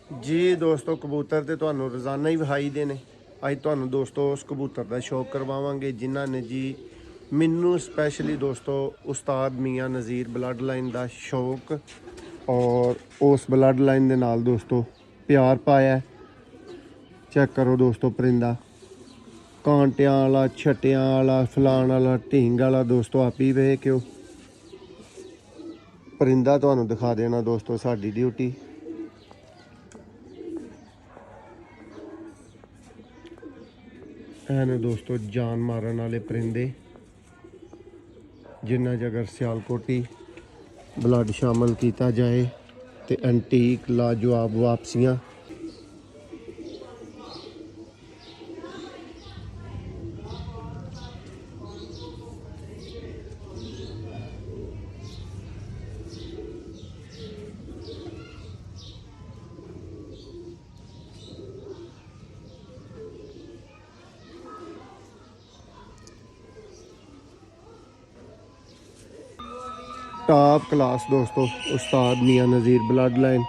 ਜੀ ਦੋਸਤੋ, ਕਬੂਤਰ ਤੇ ਤੁਹਾਨੂੰ ਰੋਜ਼ਾਨਾ ਹੀ ਵਿਖਾਈ ਦੇ ਨੇ। ਅੱਜ ਤੁਹਾਨੂੰ ਦੋਸਤੋ ਉਸ ਕਬੂਤਰ ਦਾ ਸ਼ੌਕ ਕਰਵਾਵਾਂਗੇ ਜਿਨ੍ਹਾਂ ਨੇ ਜੀ ਮੈਨੂੰ ਸਪੈਸ਼ਲੀ ਦੋਸਤੋ ਉਸਤਾਦ ਮੀਆਂ ਨਜ਼ੀਰ ਬਲੱਡ ਲਾਈਨ ਦਾ ਸ਼ੌਕ ਔਰ ਉਸ ਬਲੱਡ ਲਾਈਨ ਦੇ ਨਾਲ ਦੋਸਤੋ ਪਿਆਰ ਪਾਇਆ। ਚੈੱਕ ਕਰੋ ਦੋਸਤੋ, ਪਰਿੰਦਾ ਕਾਂਟਿਆਂ ਵਾਲਾ, ਛਟਿਆਂ ਵਾਲਾ, ਫਲਾਣ ਵਾਲਾ, ਢੀਂਗ ਵਾਲਾ ਦੋਸਤੋ ਆਪ ਹੀ ਵੇਖਿਓ। ਪਰਿੰਦਾ ਤੁਹਾਨੂੰ ਦਿਖਾ ਦੇਣਾ ਦੋਸਤੋ ਸਾਡੀ ਡਿਊਟੀ। ਇਹ ਨੇ ਦੋਸਤੋ ਜਾਨ ਮਾਰਨ ਵਾਲੇ ਪਰਿੰਦੇ ਜਿਨ੍ਹਾਂ 'ਚ ਅਗਰ ਸਿਆਲਕੋਟੀ ਬਲੱਡ ਸ਼ਾਮਲ ਕੀਤਾ ਜਾਏ ਤੇ ਐਂਟੀਕ ਲਾਜਵਾਬ ਵਾਪਸੀਆਂ। टॉप क्लास दोस्तों उस्ताद मियां नज़ीर ब्लड लाइन।